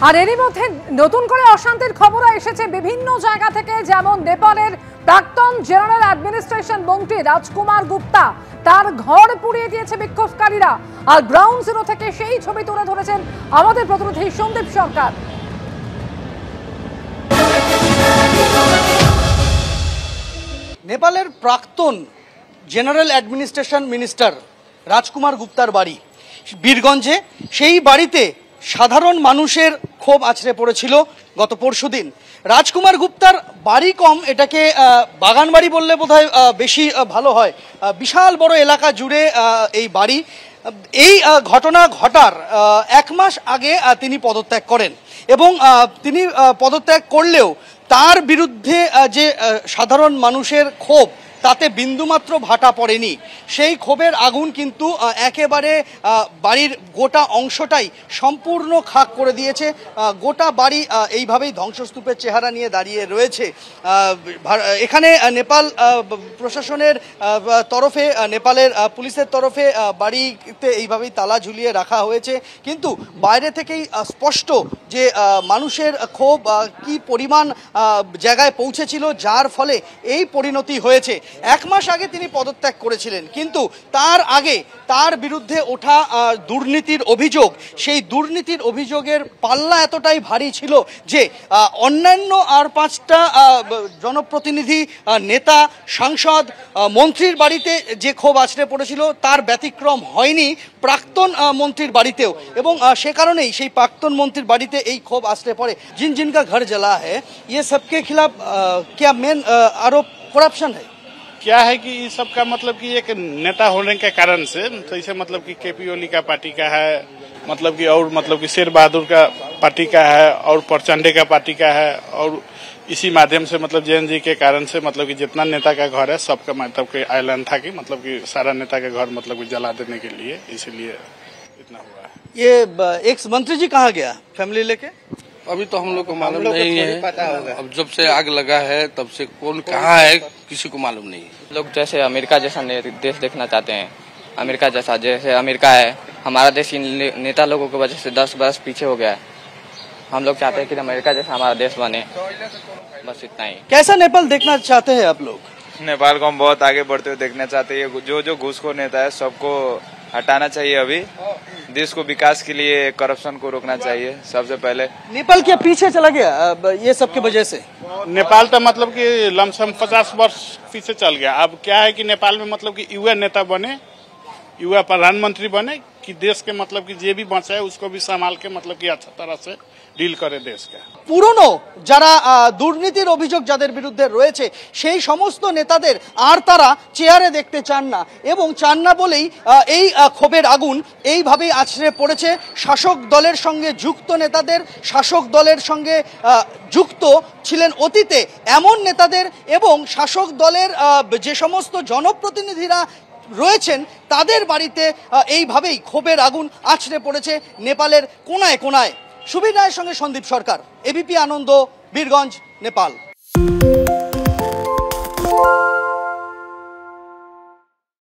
আর এরই মধ্যে নতুন করে অশান্তির খবরও এসেছে বিভিন্ন জায়গা থেকে, যেমন নেপালের প্রাক্তন জেনারেল অ্যাডমিনিস্ট্রেশন মন্ত্রী রাজকুমার গুপ্তা, তার ঘর পুড়িয়ে দিয়েছে বিক্ষোভকারীরা। আর গ্রাউন্ড জিরো থেকে সেই ছবি তুলে ধরেছেন আমাদের প্রতিনিধি সন্দীপ সরকার। নেপালের প্রাক্তন জেনারেল অ্যাডমিনিস্ট্রেশন মিনিস্টার রাজকুমার গুপ্তার বাড়ি বীরগঞ্জে। সেই বাড়িতে সাধারণ মানুষের ক্ষোভ আছড়ে পড়েছিল গত পরশুদিন। রাজকুমার গুপ্তার বাড়ি কম, এটাকে বাগান বাড়ি বললে বোধহয় বেশি ভালো হয়। বিশাল বড় এলাকা জুড়ে এই বাড়ি। এই ঘটনা ঘটার 1 মাস আগে তিনি পদত্যাগ করেন এবং তিনি পদত্যাগ করলেও তার বিরুদ্ধে যে সাধারণ মানুষের ক্ষোভ, তাতে বিন্দুমাত্র ভাটা পড়েনি। সেই ক্ষোভের আগুন কিন্তু একেবারে বাড়ির গোটা অংশটাই সম্পূর্ণ খাক করে দিয়েছে। গোটা বাড়ি এইভাবেই ধ্বংসস্তূপের চেহারা নিয়ে দাঁড়িয়ে রয়েছে। এখানে নেপাল প্রশাসনের তরফে, নেপালের পুলিশের তরফে বাড়িতে এইভাবেই তালা ঝুলিয়ে রাখা হয়েছে, কিন্তু বাইরে থেকেই স্পষ্ট যে মানুষের ক্ষোভ কি পরিমাণ জায়গায় পৌঁছেছিল, যার ফলে এই পরিণতি হয়েছে। 1 মাস আগে তিনি পদত্যাগ করেছিলেন, কিন্তু তার আগে তার বিরুদ্ধে ওঠা দুর্নীতির অভিযোগ, সেই দুর্নীতির অভিযোগের পাল্লা এতটাই ভারী ছিল যে অন্যান্য আর 5টা জনপ্রতিনিধি, নেতা, সাংসদ, মন্ত্রীর বাড়িতে যে ক্ষোভ আছড়ে পড়েছিল তার ব্যতিক্রম হয়নি প্রাক্তন মন্ত্রীর বাড়িতেও। এবং সে কারণেই সেই প্রাক্তন মন্ত্রীর বাড়িতে এই ক্ষোভ আছড়ে পড়ে। जिनका घर जला है, ये सबके खिलाफ क्या मेन आरोप करप्शन है? क्या है कि इस सब का मतलब कि एक नेता होने के कारण से, तो इसे मतलब कि केपी ओली का पार्टी का है, मतलब कि और मतलब कि शेर बहादुर का पार्टी का है, और प्रचंडे का पार्टी का है, और इसी माध्यम से मतलब जैन जी के कारण से मतलब कि जितना नेता का घर है सबका मतलब कि ऐलान था कि मतलब कि सारा नेता का घर मतलब कि जला देने के लिए, इसीलिए इतना हुआ है। ये एक्स मंत्री जी कहाँ गया फैमिली लेके? अभी तो हम लोग को मालूम नहीं है। अब जब से आग लगा है तब से कौन कहाँ है किसी को मालूम नहीं है। लोग जैसे अमेरिका जैसा देश देखना चाहते हैं, अमेरिका जैसा, जैसे अमेरिका है, हमारा देश इन नेता लोगों की वजह से 10 बरस पीछे हो गया है। हम लोग चाहते हैं कि अमेरिका जैसा हमारा देश बने, बस इतना ही। कैसा नेपाल देखना चाहते हैं आप लोग? नेपाल को हम बहुत आगे बढ़ते हुए देखना चाहते हैं। जो घूसखोर नेता है सबको हटाना चाहिए। अभी देश को विकास के लिए करप्शन को रोकना चाहिए सबसे पहले। नेपाल क्या पीछे चला गया ये सब की वजह से? नेपाल तो मतलब कि लमसम 50 वर्ष पीछे चल गया। अब क्या है कि नेपाल में मतलब कि युवा नेता बने, युवा प्रधानमंत्री बने, कि देश के मतलब कि जे भी बचा है उसको भी संभाल के मतलब कि अच्छा तरह से ডিল করে দেশকে। পুরনো যারা দুর্নীতির অভিযোগ যাদের বিরুদ্ধে রয়েছে সেই সমস্ত নেতাদের আর তারা চেয়ারে দেখতে চান না, এবং চান না বলেই এই ক্ষোভের আগুন এইভাবেই আছড়ে পড়েছে শাসক দলের সঙ্গে যুক্ত নেতাদের, শাসক দলের সঙ্গে যুক্ত ছিলেন অতীতে এমন নেতাদের, এবং শাসক দলের যে সমস্ত জনপ্রতিনিধিরা রয়েছেন তাদের বাড়িতে এইভাবেই ক্ষোভের আগুন আছড়ে পড়েছে নেপালের কোনায় কোনায়। সুবীর রায়ের সঙ্গে সন্দীপ সরকার, এবিপি আনন্দ, বীরগঞ্জ, নেপাল।